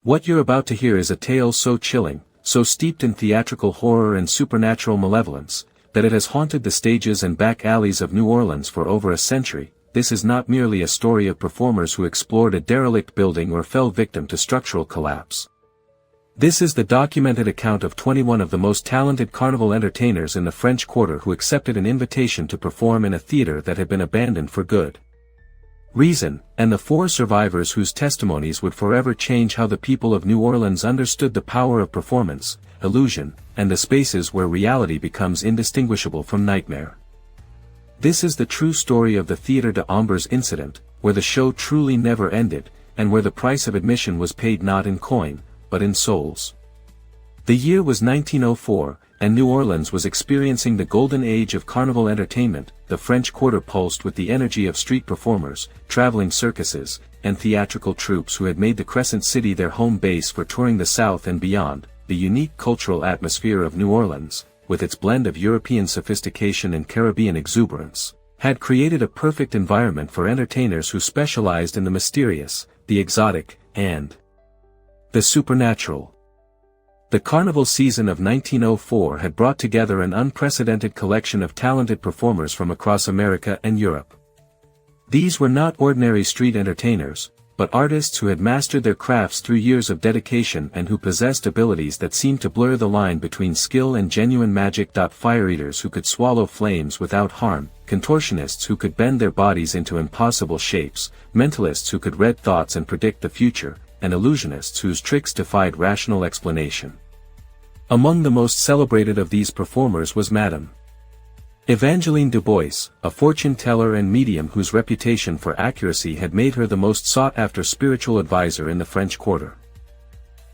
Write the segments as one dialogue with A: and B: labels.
A: What you're about to hear is a tale so chilling, so steeped in theatrical horror and supernatural malevolence, that it has haunted the stages and back alleys of New Orleans for over a century. This is not merely a story of performers who explored a derelict building or fell victim to structural collapse. This is the documented account of 21 of the most talented carnival entertainers in the French Quarter who accepted an invitation to perform in a theater that had been abandoned for good reason, and the 4 survivors whose testimonies would forever change how the people of New Orleans understood the power of performance, illusion, and the spaces where reality becomes indistinguishable from nightmare. This is the true story of the Théâtre des Ombres incident, where the show truly never ended, and where the price of admission was paid not in coin, but in souls. The year was 1904, and New Orleans was experiencing the golden age of carnival entertainment. The French Quarter pulsed with the energy of street performers, traveling circuses, and theatrical troupes who had made the Crescent City their home base for touring the South and beyond. The unique cultural atmosphere of New Orleans, with its blend of European sophistication and Caribbean exuberance, had created a perfect environment for entertainers who specialized in the mysterious, the exotic, and the supernatural. The carnival season of 1904 had brought together an unprecedented collection of talented performers from across America and Europe. These were not ordinary street entertainers, but artists who had mastered their crafts through years of dedication and who possessed abilities that seemed to blur the line between skill and genuine magic. Fire eaters who could swallow flames without harm, contortionists who could bend their bodies into impossible shapes, mentalists who could read thoughts and predict the future, and illusionists whose tricks defied rational explanation. Among the most celebrated of these performers was Madame Evangeline Dubois, a fortune-teller and medium whose reputation for accuracy had made her the most sought-after spiritual advisor in the French Quarter.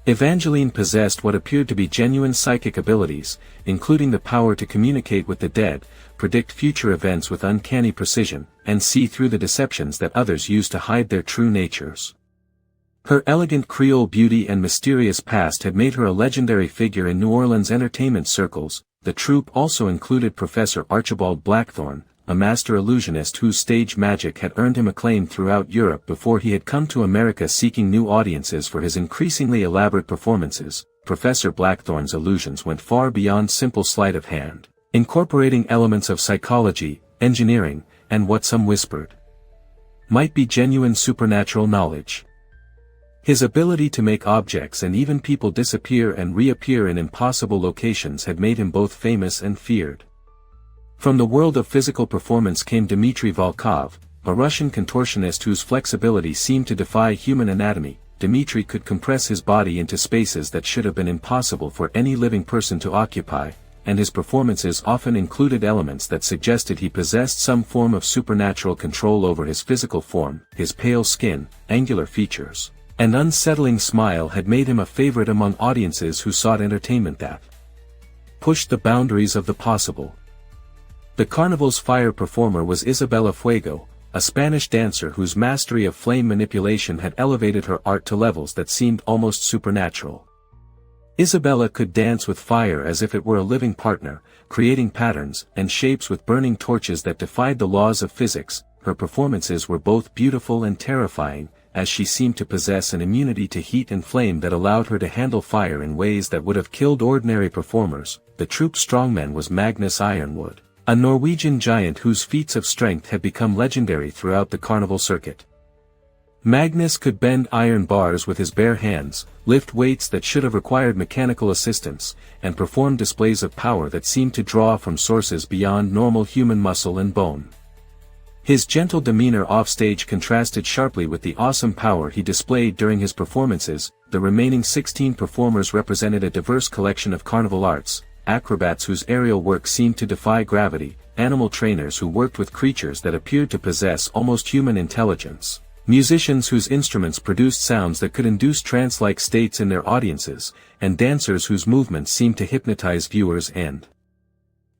A: Evangeline possessed what appeared to be genuine psychic abilities, including the power to communicate with the dead, predict future events with uncanny precision, and see through the deceptions that others used to hide their true natures. Her elegant Creole beauty and mysterious past had made her a legendary figure in New Orleans entertainment circles. The troupe also included Professor Archibald Blackthorne, a master illusionist whose stage magic had earned him acclaim throughout Europe before he had come to America seeking new audiences for his increasingly elaborate performances. Professor Blackthorne's illusions went far beyond simple sleight of hand, incorporating elements of psychology, engineering, and what some whispered might be genuine supernatural knowledge. His ability to make objects and even people disappear and reappear in impossible locations had made him both famous and feared. From the world of physical performance came Dmitry Volkov, a Russian contortionist whose flexibility seemed to defy human anatomy. Dmitry could compress his body into spaces that should have been impossible for any living person to occupy, and his performances often included elements that suggested he possessed some form of supernatural control over his physical form. His pale skin, angular features, and unsettling smile had made him a favorite among audiences who sought entertainment that pushed the boundaries of the possible. The Carnival's fire performer was Isabella Fuego, a Spanish dancer whose mastery of flame manipulation had elevated her art to levels that seemed almost supernatural. Isabella could dance with fire as if it were a living partner, creating patterns and shapes with burning torches that defied the laws of physics. Her performances were both beautiful and terrifying, as she seemed to possess an immunity to heat and flame that allowed her to handle fire in ways that would have killed ordinary performers. The troupe's strongman was Magnus Ironwood, a Norwegian giant whose feats of strength had become legendary throughout the carnival circuit. Magnus could bend iron bars with his bare hands, lift weights that should have required mechanical assistance, and perform displays of power that seemed to draw from sources beyond normal human muscle and bone. His gentle demeanor offstage contrasted sharply with the awesome power he displayed during his performances. The remaining 16 performers represented a diverse collection of carnival arts: acrobats whose aerial work seemed to defy gravity, animal trainers who worked with creatures that appeared to possess almost human intelligence, musicians whose instruments produced sounds that could induce trance-like states in their audiences, and dancers whose movements seemed to hypnotize viewers and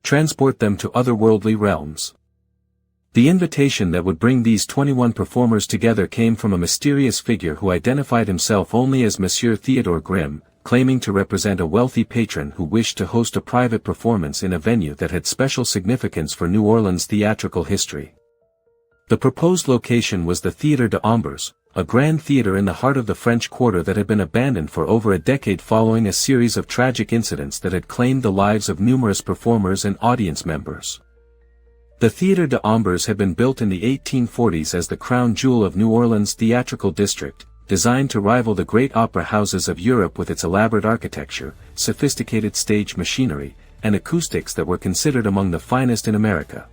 A: transport them to otherworldly realms. The invitation that would bring these 21 performers together came from a mysterious figure who identified himself only as Monsieur Theodore Grimm, claiming to represent a wealthy patron who wished to host a private performance in a venue that had special significance for New Orleans' theatrical history. The proposed location was the Théâtre des Ombres, a grand theater in the heart of the French Quarter that had been abandoned for over a decade following a series of tragic incidents that had claimed the lives of numerous performers and audience members. The Théâtre des Ombres had been built in the 1840s as the crown jewel of New Orleans' theatrical district, designed to rival the great opera houses of Europe with its elaborate architecture, sophisticated stage machinery, and acoustics that were considered among the finest in America.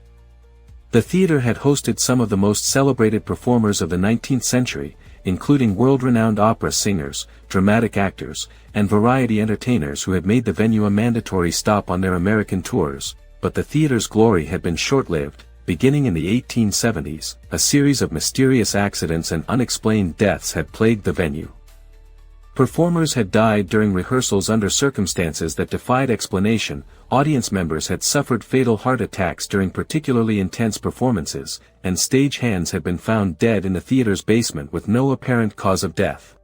A: The theater had hosted some of the most celebrated performers of the 19th century, including world-renowned opera singers, dramatic actors, and variety entertainers who had made the venue a mandatory stop on their American tours, but the theater's glory had been short-lived. Beginning in the 1870s, a series of mysterious accidents and unexplained deaths had plagued the venue. Performers had died during rehearsals under circumstances that defied explanation, audience members had suffered fatal heart attacks during particularly intense performances, and stage hands had been found dead in the theater's basement with no apparent cause of death.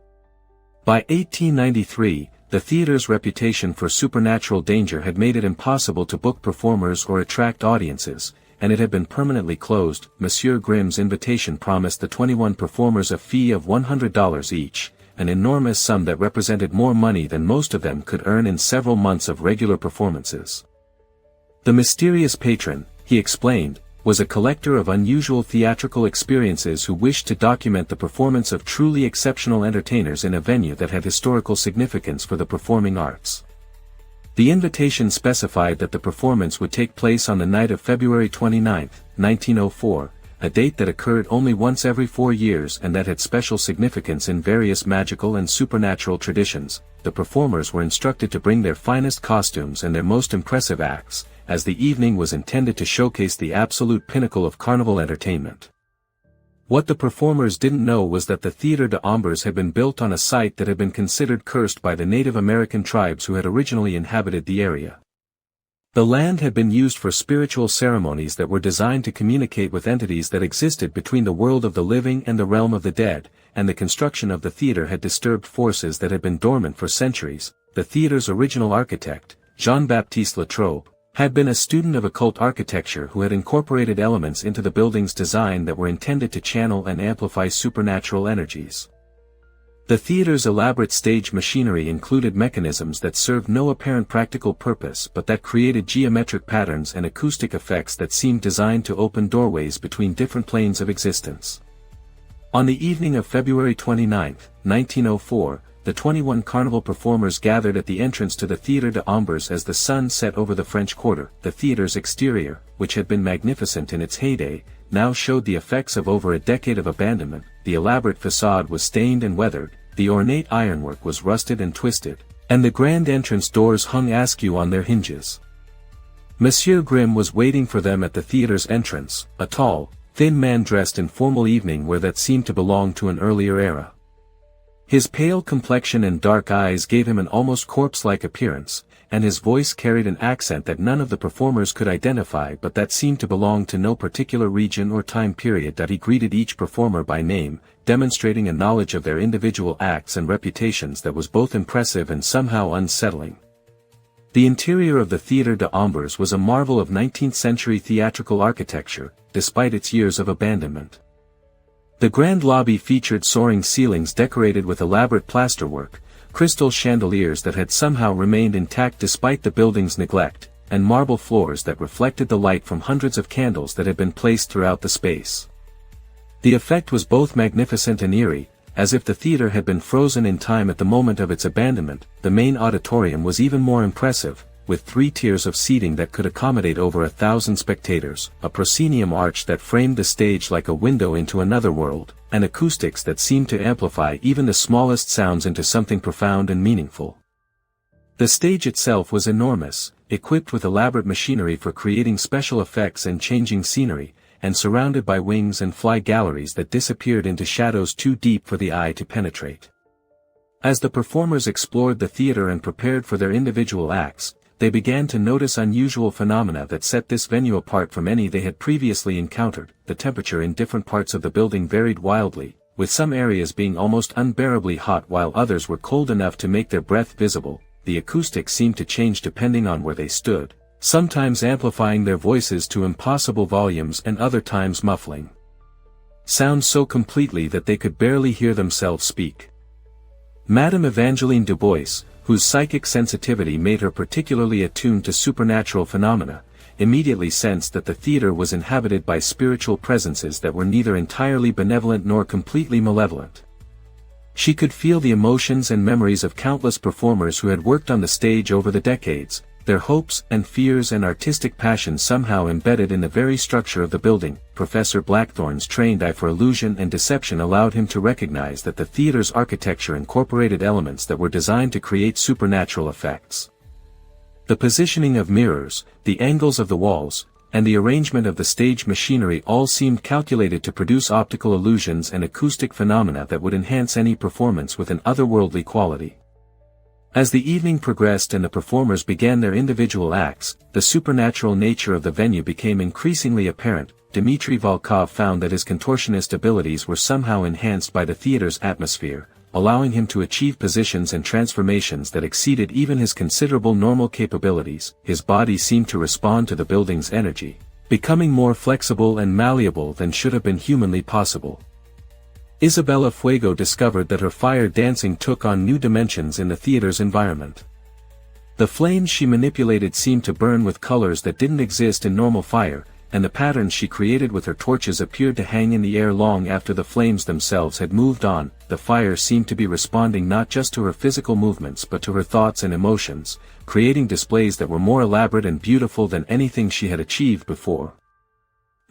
A: By 1893, the theater's reputation for supernatural danger had made it impossible to book performers or attract audiences, and it had been permanently closed. Monsieur Grimm's invitation promised the 21 performers a fee of $100 each, an enormous sum that represented more money than most of them could earn in several months of regular performances. The mysterious patron, he explained, was a collector of unusual theatrical experiences who wished to document the performance of truly exceptional entertainers in a venue that had historical significance for the performing arts. The invitation specified that the performance would take place on the night of February 29, 1904, a date that occurred only once every 4 years and that had special significance in various magical and supernatural traditions. The performers were instructed to bring their finest costumes and their most impressive acts, as the evening was intended to showcase the absolute pinnacle of carnival entertainment. What the performers didn't know was that the Théâtre des Ombres had been built on a site that had been considered cursed by the Native American tribes who had originally inhabited the area. The land had been used for spiritual ceremonies that were designed to communicate with entities that existed between the world of the living and the realm of the dead, and the construction of the theater had disturbed forces that had been dormant for centuries. The theater's original architect, Jean-Baptiste Latrobe, had been a student of occult architecture who had incorporated elements into the building's design that were intended to channel and amplify supernatural energies. The theater's elaborate stage machinery included mechanisms that served no apparent practical purpose but that created geometric patterns and acoustic effects that seemed designed to open doorways between different planes of existence. On the evening of February 29, 1904, the 21 Carnival performers gathered at the entrance to the Théâtre des Ombres as the sun set over the French Quarter. The theater's exterior, which had been magnificent in its heyday, now showed the effects of over a decade of abandonment. The elaborate facade was stained and weathered, the ornate ironwork was rusted and twisted, and the grand entrance doors hung askew on their hinges. Monsieur Grimm was waiting for them at the theater's entrance, a tall, thin man dressed in formal evening wear that seemed to belong to an earlier era. His pale complexion and dark eyes gave him an almost corpse-like appearance, and his voice carried an accent that none of the performers could identify but that seemed to belong to no particular region or time period. He greeted each performer by name, demonstrating a knowledge of their individual acts and reputations that was both impressive and somehow unsettling. The interior of the Théâtre des Ombres was a marvel of 19th-century theatrical architecture, despite its years of abandonment. The grand lobby featured soaring ceilings decorated with elaborate plasterwork, crystal chandeliers that had somehow remained intact despite the building's neglect, and marble floors that reflected the light from hundreds of candles that had been placed throughout the space. The effect was both magnificent and eerie, as if the theater had been frozen in time at the moment of its abandonment. The main auditorium was even more impressive, with 3 tiers of seating that could accommodate over 1,000 spectators, a proscenium arch that framed the stage like a window into another world, and acoustics that seemed to amplify even the smallest sounds into something profound and meaningful. The stage itself was enormous, equipped with elaborate machinery for creating special effects and changing scenery, and surrounded by wings and fly galleries that disappeared into shadows too deep for the eye to penetrate. As the performers explored the theater and prepared for their individual acts, they began to notice unusual phenomena that set this venue apart from any they had previously encountered. The temperature in different parts of the building varied wildly, with some areas being almost unbearably hot while others were cold enough to make their breath visible. The acoustics seemed to change depending on where they stood, sometimes amplifying their voices to impossible volumes and other times muffling. sound so completely that they could barely hear themselves speak. Madame Evangeline Dubois, whose psychic sensitivity made her particularly attuned to supernatural phenomena, immediately sensed that the theater was inhabited by spiritual presences that were neither entirely benevolent nor completely malevolent. She could feel the emotions and memories of countless performers who had worked on the stage over the decades, their hopes and fears and artistic passions somehow embedded in the very structure of the building. Professor Blackthorne's trained eye for illusion and deception allowed him to recognize that the theater's architecture incorporated elements that were designed to create supernatural effects. The positioning of mirrors, the angles of the walls, and the arrangement of the stage machinery all seemed calculated to produce optical illusions and acoustic phenomena that would enhance any performance with an otherworldly quality. As the evening progressed and the performers began their individual acts, the supernatural nature of the venue became increasingly apparent. Dmitry Volkov found that his contortionist abilities were somehow enhanced by the theater's atmosphere, allowing him to achieve positions and transformations that exceeded even his considerable normal capabilities. His body seemed to respond to the building's energy, becoming more flexible and malleable than should have been humanly possible. Isabella Fuego discovered that her fire dancing took on new dimensions in the theater's environment. The flames she manipulated seemed to burn with colors that didn't exist in normal fire, and the patterns she created with her torches appeared to hang in the air long after the flames themselves had moved on. The fire seemed to be responding not just to her physical movements but to her thoughts and emotions, creating displays that were more elaborate and beautiful than anything she had achieved before.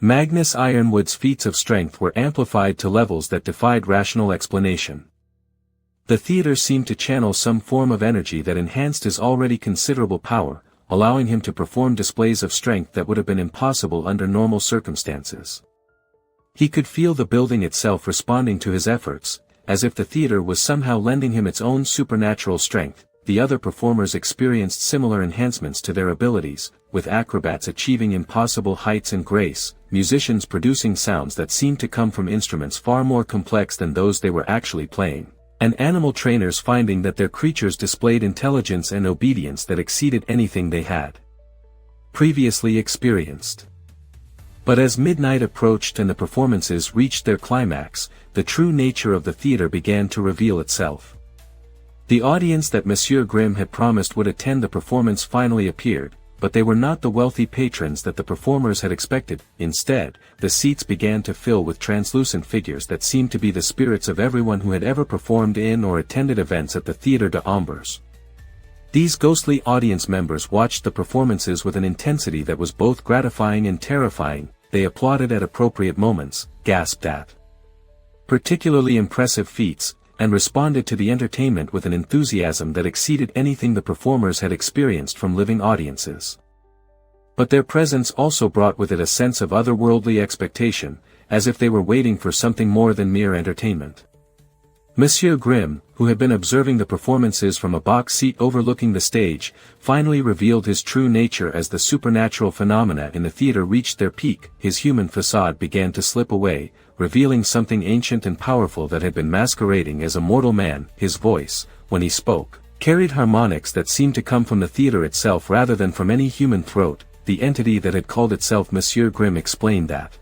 A: Magnus Ironwood's feats of strength were amplified to levels that defied rational explanation. The theater seemed to channel some form of energy that enhanced his already considerable power, allowing him to perform displays of strength that would have been impossible under normal circumstances. He could feel the building itself responding to his efforts, as if the theater was somehow lending him its own supernatural strength. The other performers experienced similar enhancements to their abilities, with acrobats achieving impossible heights and grace, musicians producing sounds that seemed to come from instruments far more complex than those they were actually playing, and animal trainers finding that their creatures displayed intelligence and obedience that exceeded anything they had previously experienced. But as midnight approached and the performances reached their climax, the true nature of the theater began to reveal itself. The audience that Monsieur Grimm had promised would attend the performance finally appeared, but they were not the wealthy patrons that the performers had expected. Instead, the seats began to fill with translucent figures that seemed to be the spirits of everyone who had ever performed in or attended events at the Théâtre des Ombres. These ghostly audience members watched the performances with an intensity that was both gratifying and terrifying. They applauded at appropriate moments, gasped at particularly impressive feats, and responded to the entertainment with an enthusiasm that exceeded anything the performers had experienced from living audiences. But their presence also brought with it a sense of otherworldly expectation, as if they were waiting for something more than mere entertainment. Monsieur Grimm, who had been observing the performances from a box seat overlooking the stage, finally revealed his true nature as the supernatural phenomena in the theater reached their peak. His human facade began to slip away, revealing something ancient and powerful that had been masquerading as a mortal man. His voice, when he spoke, carried harmonics that seemed to come from the theater itself rather than from any human throat. The entity that had called itself Monsieur Grimm explained that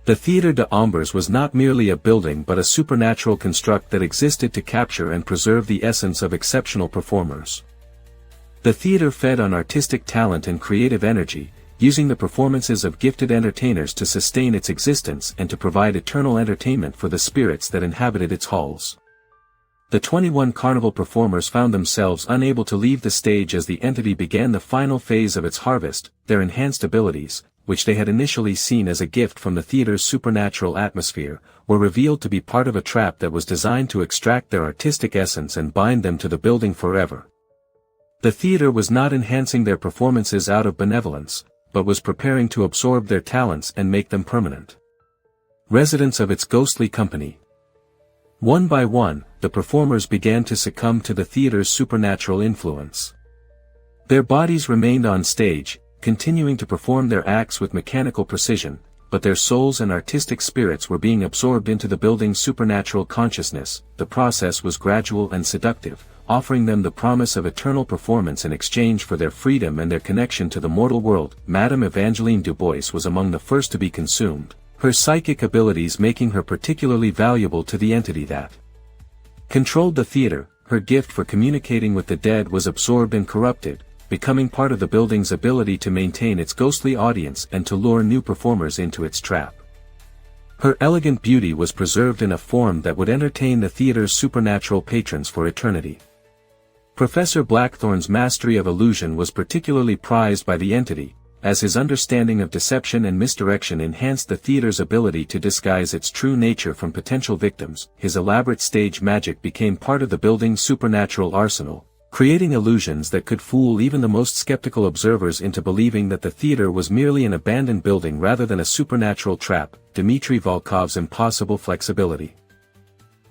A: the Théâtre des Ombres was not merely a building but a supernatural construct that existed to capture and preserve the essence of exceptional performers. The theater fed on artistic talent and creative energy, using the performances of gifted entertainers to sustain its existence and to provide eternal entertainment for the spirits that inhabited its halls. The 21 Carnival performers found themselves unable to leave the stage as the entity began the final phase of its harvest. Their enhanced abilities, which they had initially seen as a gift from the theater's supernatural atmosphere, were revealed to be part of a trap that was designed to extract their artistic essence and bind them to the building forever. The theater was not enhancing their performances out of benevolence, but was preparing to absorb their talents and make them permanent residents of its ghostly company. One by one, the performers began to succumb to the theater's supernatural influence. Their bodies remained on stage, continuing to perform their acts with mechanical precision, but their souls and artistic spirits were being absorbed into the building's supernatural consciousness. The process was gradual and seductive, offering them the promise of eternal performance in exchange for their freedom and their connection to the mortal world. Madame Evangeline Dubois was among the first to be consumed, her psychic abilities making her particularly valuable to the entity that controlled the theater. Her gift for communicating with the dead was absorbed and corrupted, becoming part of the building's ability to maintain its ghostly audience and to lure new performers into its trap. Her elegant beauty was preserved in a form that would entertain the theater's supernatural patrons for eternity. Professor Blackthorn's mastery of illusion was particularly prized by the entity, as his understanding of deception and misdirection enhanced the theater's ability to disguise its true nature from potential victims. His elaborate stage magic became part of the building's supernatural arsenal, creating illusions that could fool even the most skeptical observers into believing that the theater was merely an abandoned building rather than a supernatural trap. Dmitry Volkov's impossible flexibility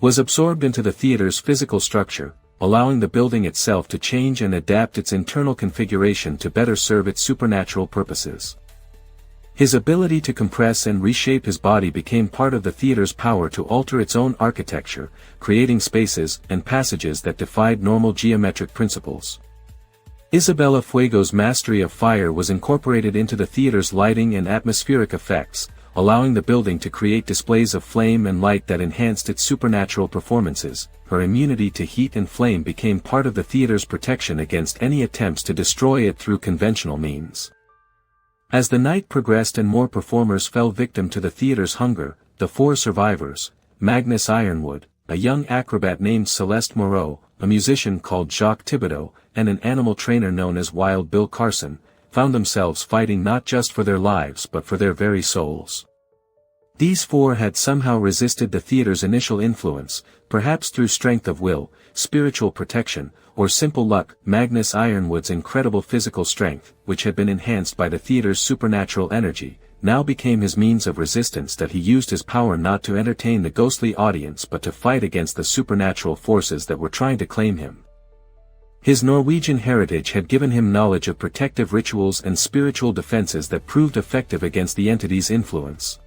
A: was absorbed into the theater's physical structure, allowing the building itself to change and adapt its internal configuration to better serve its supernatural purposes. His ability to compress and reshape his body became part of the theater's power to alter its own architecture, creating spaces and passages that defied normal geometric principles. Isabella Fuego's mastery of fire was incorporated into the theater's lighting and atmospheric effects, allowing the building to create displays of flame and light that enhanced its supernatural performances. Her immunity to heat and flame became part of the theater's protection against any attempts to destroy it through conventional means. As the night progressed and more performers fell victim to the theater's hunger, the four survivors, Magnus Ironwood, a young acrobat named Celeste Moreau, a musician called Jacques Thibodeau, and an animal trainer known as Wild Bill Carson, found themselves fighting not just for their lives but for their very souls. These four had somehow resisted the theater's initial influence, perhaps through strength of will, spiritual protection, or simple luck. Magnus Ironwood's incredible physical strength, which had been enhanced by the theater's supernatural energy, now became his means of resistance. That he used his power not to entertain the ghostly audience but to fight against the supernatural forces that were trying to claim him. His Norwegian heritage had given him knowledge of protective rituals and spiritual defenses that proved effective against the entity's influence.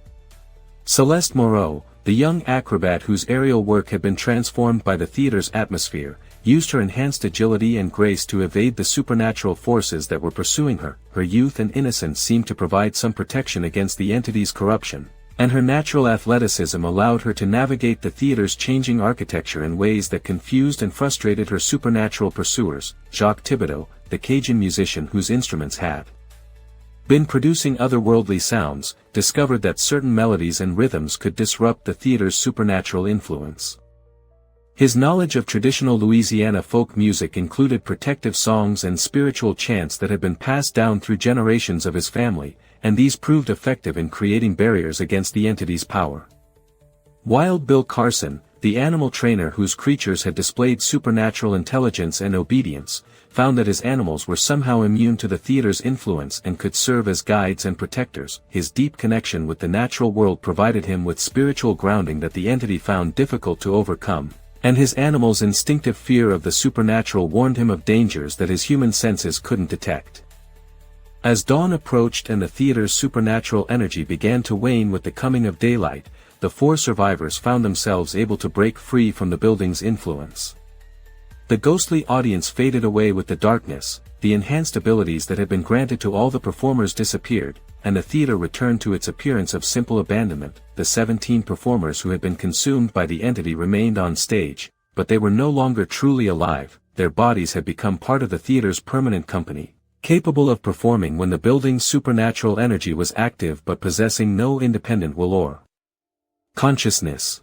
A: Celeste Moreau, the young acrobat whose aerial work had been transformed by the theater's atmosphere, used her enhanced agility and grace to evade the supernatural forces that were pursuing her. Her youth and innocence seemed to provide some protection against the entity's corruption, and her natural athleticism allowed her to navigate the theater's changing architecture in ways that confused and frustrated her supernatural pursuers. Jacques Thibodeau, the Cajun musician whose instruments had been producing otherworldly sounds, discovered that certain melodies and rhythms could disrupt the theater's supernatural influence. His knowledge of traditional Louisiana folk music included protective songs and spiritual chants that had been passed down through generations of his family, and these proved effective in creating barriers against the entity's power. Wild Bill Carson, the animal trainer whose creatures had displayed supernatural intelligence and obedience, found that his animals were somehow immune to the theater's influence and could serve as guides and protectors. His deep connection with the natural world provided him with spiritual grounding that the entity found difficult to overcome, and his animal's instinctive fear of the supernatural warned him of dangers that his human senses couldn't detect. As dawn approached and the theater's supernatural energy began to wane with the coming of daylight, the four survivors found themselves able to break free from the building's influence. The ghostly audience faded away with the darkness, the enhanced abilities that had been granted to all the performers disappeared, and the theater returned to its appearance of simple abandonment. The 17 performers who had been consumed by the entity remained on stage, but they were no longer truly alive. Their bodies had become part of the theater's permanent company, capable of performing when the building's supernatural energy was active but possessing no independent will or consciousness.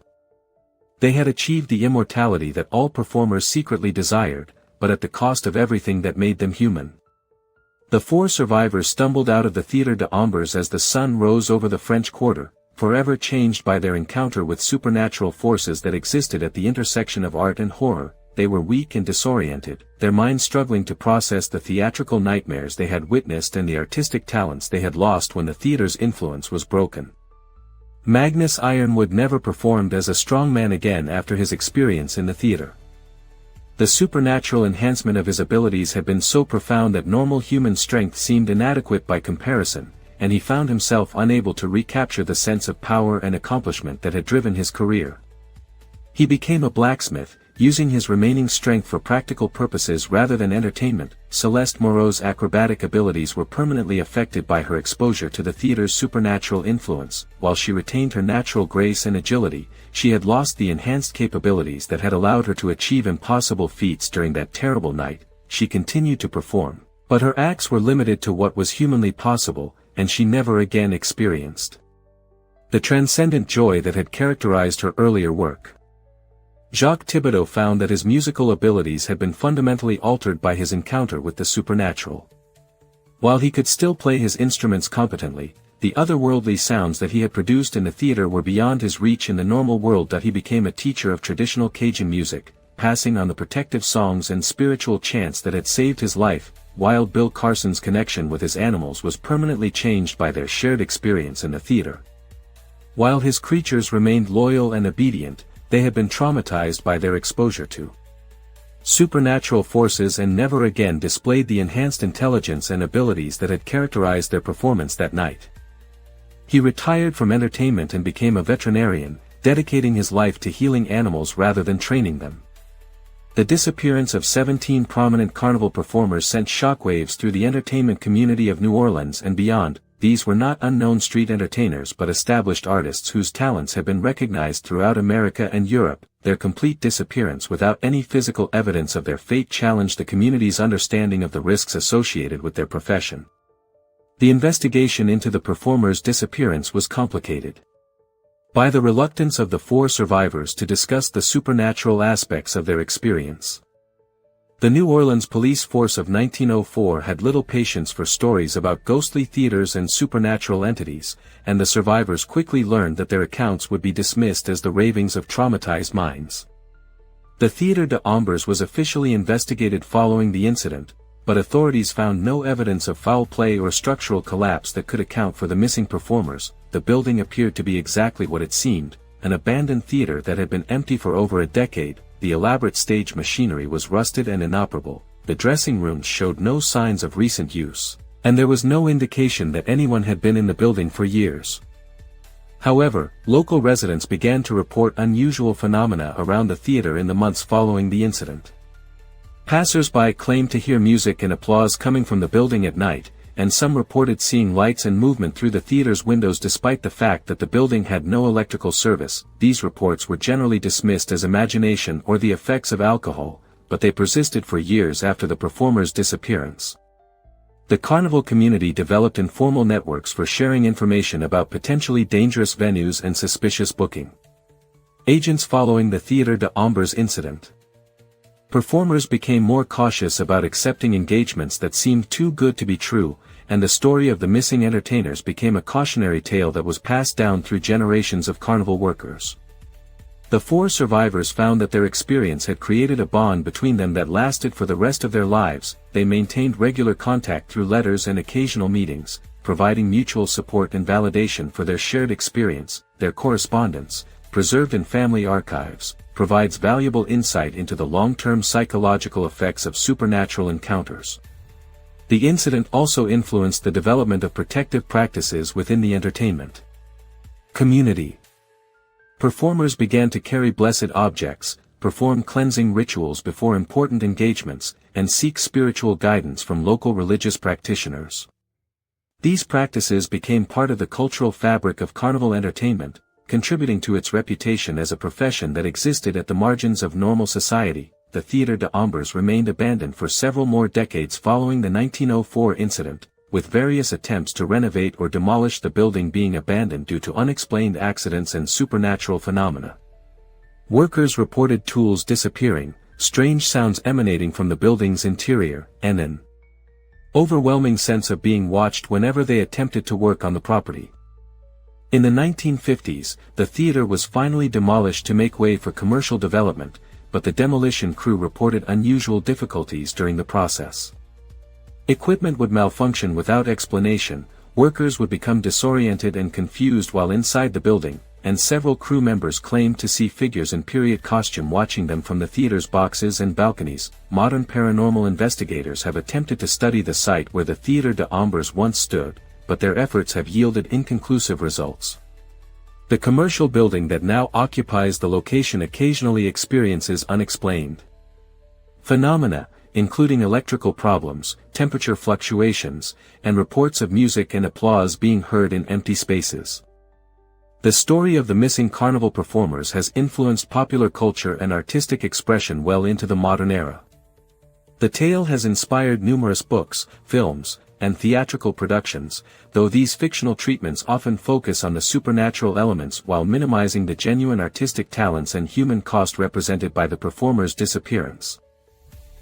A: They had achieved the immortality that all performers secretly desired, but at the cost of everything that made them human. The four survivors stumbled out of the Theatre des Ombres as the sun rose over the French Quarter, forever changed by their encounter with supernatural forces that existed at the intersection of art and horror. They were weak and disoriented, their minds struggling to process the theatrical nightmares they had witnessed and the artistic talents they had lost when the theater's influence was broken. Magnus Ironwood never performed as a strong man again after his experience in the theater. The supernatural enhancement of his abilities had been so profound that normal human strength seemed inadequate by comparison, and he found himself unable to recapture the sense of power and accomplishment that had driven his career. He became a blacksmith, using his remaining strength for practical purposes rather than entertainment. Celeste Moreau's acrobatic abilities were permanently affected by her exposure to the theater's supernatural influence. While she retained her natural grace and agility, she had lost the enhanced capabilities that had allowed her to achieve impossible feats during that terrible night. She continued to perform, but her acts were limited to what was humanly possible, and she never again experienced the transcendent joy that had characterized her earlier work. Jacques Thibodeau found that his musical abilities had been fundamentally altered by his encounter with the supernatural. While he could still play his instruments competently, the otherworldly sounds that he had produced in the theater were beyond his reach in the normal world. He became a teacher of traditional Cajun music, passing on the protective songs and spiritual chants that had saved his life. Wild Bill Carson's connection with his animals was permanently changed by their shared experience in the theater. While his creatures remained loyal and obedient, they had been traumatized by their exposure to supernatural forces and never again displayed the enhanced intelligence and abilities that had characterized their performance that night. He retired from entertainment and became a veterinarian, dedicating his life to healing animals rather than training them. The disappearance of 17 prominent Carnival performers sent shockwaves through the entertainment community of New Orleans and beyond. These were not unknown street entertainers but established artists whose talents had been recognized throughout America and Europe. Their complete disappearance without any physical evidence of their fate challenged the community's understanding of the risks associated with their profession. The investigation into the performers' disappearance was complicated by the reluctance of the 4 survivors to discuss the supernatural aspects of their experience. The New Orleans police force of 1904 had little patience for stories about ghostly theaters and supernatural entities, and the survivors quickly learned that their accounts would be dismissed as the ravings of traumatized minds. The Theatre des Ombres was officially investigated following the incident, but authorities found no evidence of foul play or structural collapse that could account for the missing performers. The building appeared to be exactly what it seemed, an abandoned theater that had been empty for over a decade. The elaborate stage machinery was rusted and inoperable, the dressing rooms showed no signs of recent use, and there was no indication that anyone had been in the building for years. However, local residents began to report unusual phenomena around the theater in the months following the incident. Passers-by claimed to hear music and applause coming from the building at night, and some reported seeing lights and movement through the theater's windows despite the fact that the building had no electrical service. These reports were generally dismissed as imagination or the effects of alcohol, but they persisted for years after the performers' disappearance. The Carnival community developed informal networks for sharing information about potentially dangerous venues and suspicious booking agents following the Theatre des Ombres incident. Performers became more cautious about accepting engagements that seemed too good to be true, and the story of the missing entertainers became a cautionary tale that was passed down through generations of Carnival workers. The 4 survivors found that their experience had created a bond between them that lasted for the rest of their lives. They maintained regular contact through letters and occasional meetings, providing mutual support and validation for their shared experience. Their correspondence, preserved in family archives, provides valuable insight into the long-term psychological effects of supernatural encounters. The incident also influenced the development of protective practices within the entertainment community. Performers began to carry blessed objects, perform cleansing rituals before important engagements, and seek spiritual guidance from local religious practitioners. These practices became part of the cultural fabric of Carnival entertainment, contributing to its reputation as a profession that existed at the margins of normal society. The Theatre des Ombres remained abandoned for several more decades following the 1904 incident, with various attempts to renovate or demolish the building being abandoned due to unexplained accidents and supernatural phenomena. Workers reported tools disappearing, strange sounds emanating from the building's interior, and an overwhelming sense of being watched whenever they attempted to work on the property. In the 1950s, the theater was finally demolished to make way for commercial development, but the demolition crew reported unusual difficulties during the process. Equipment would malfunction without explanation, workers would become disoriented and confused while inside the building, and several crew members claimed to see figures in period costume watching them from the theater's boxes and balconies. Modern paranormal investigators have attempted to study the site where the Theatre des Ombres once stood, but their efforts have yielded inconclusive results. The commercial building that now occupies the location occasionally experiences unexplained phenomena, including electrical problems, temperature fluctuations, and reports of music and applause being heard in empty spaces. The story of the missing carnival performers has influenced popular culture and artistic expression well into the modern era. The tale has inspired numerous books, films, and theatrical productions, though these fictional treatments often focus on the supernatural elements while minimizing the genuine artistic talents and human cost represented by the performers' disappearance.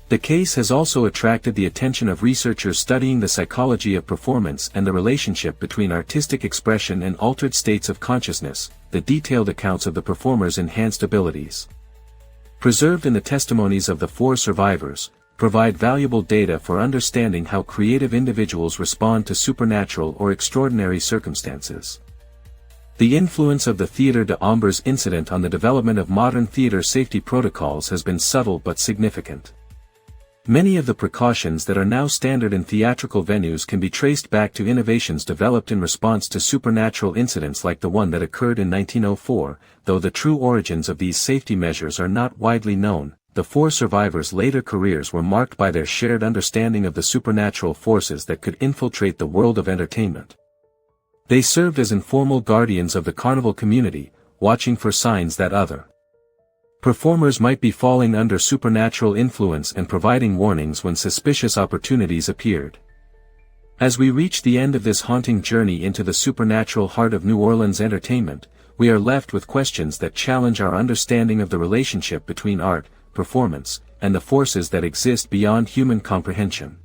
A: The case has also attracted the attention of researchers studying the psychology of performance and the relationship between artistic expression and altered states of consciousness. The detailed accounts of the performers' enhanced abilities, preserved in the testimonies of the 4 survivors, provide valuable data for understanding how creative individuals respond to supernatural or extraordinary circumstances. The influence of the Theatre de Ombres incident on the development of modern theatre safety protocols has been subtle but significant. Many of the precautions that are now standard in theatrical venues can be traced back to innovations developed in response to supernatural incidents like the one that occurred in 1904, though the true origins of these safety measures are not widely known. The 4 survivors' later careers were marked by their shared understanding of the supernatural forces that could infiltrate the world of entertainment. They served as informal guardians of the carnival community, watching for signs that other performers might be falling under supernatural influence and providing warnings when suspicious opportunities appeared. As we reach the end of this haunting journey into the supernatural heart of New Orleans entertainment, we are left with questions that challenge our understanding of the relationship between art, performance, and the forces that exist beyond human comprehension.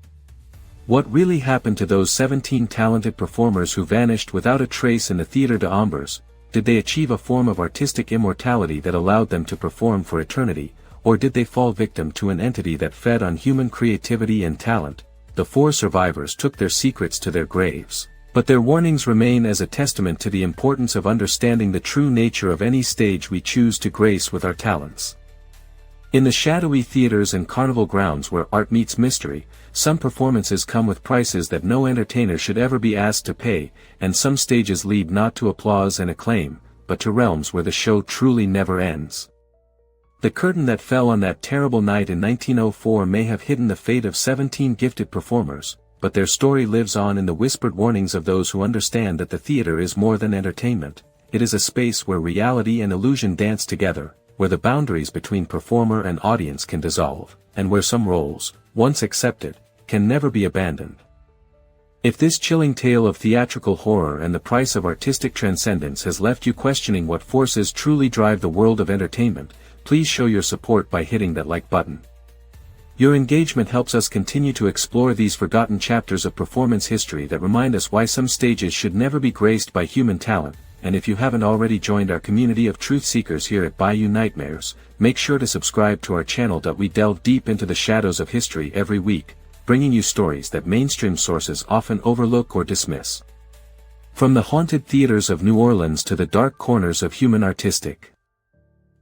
A: What really happened to those 17 talented performers who vanished without a trace in the Theatre de Ombres? Did they achieve a form of artistic immortality that allowed them to perform for eternity, or did they fall victim to an entity that fed on human creativity and talent? The 4 survivors took their secrets to their graves, but their warnings remain as a testament to the importance of understanding the true nature of any stage we choose to grace with our talents. In the shadowy theaters and carnival grounds where art meets mystery, some performances come with prices that no entertainer should ever be asked to pay, and some stages lead not to applause and acclaim, but to realms where the show truly never ends. The curtain that fell on that terrible night in 1904 may have hidden the fate of 17 gifted performers, but their story lives on in the whispered warnings of those who understand that the theater is more than entertainment. It is a space where reality and illusion dance together, where the boundaries between performer and audience can dissolve, and where some roles, once accepted, can never be abandoned. If this chilling tale of theatrical horror and the price of artistic transcendence has left you questioning what forces truly drive the world of entertainment, please show your support by hitting that like button. Your engagement helps us continue to explore these forgotten chapters of performance history that remind us why some stages should never be graced by human talent. And if you haven't already joined our community of truth seekers here at Bayou Nightmares, make sure to subscribe to our channel. We delve deep into the shadows of history every week, bringing you stories that mainstream sources often overlook or dismiss. From the haunted theaters of New Orleans to the dark corners of human artistic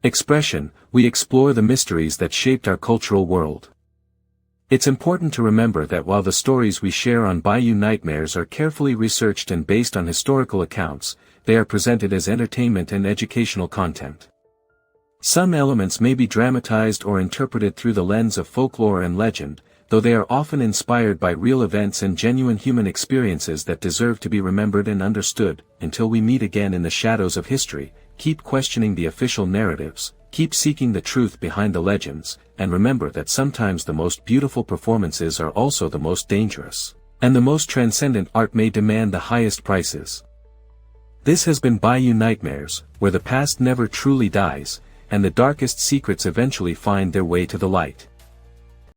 A: expression, we explore the mysteries that shaped our cultural world. It's important to remember that while the stories we share on Bayou Nightmares are carefully researched and based on historical accounts, they are presented as entertainment and educational content. Some elements may be dramatized or interpreted through the lens of folklore and legend, though they are often inspired by real events and genuine human experiences that deserve to be remembered and understood. Until we meet again in the shadows of history, keep questioning the official narratives, keep seeking the truth behind the legends, and remember that sometimes the most beautiful performances are also the most dangerous, and the most transcendent art may demand the highest prices. This has been Bayou Nightmares, where the past never truly dies, and the darkest secrets eventually find their way to the light.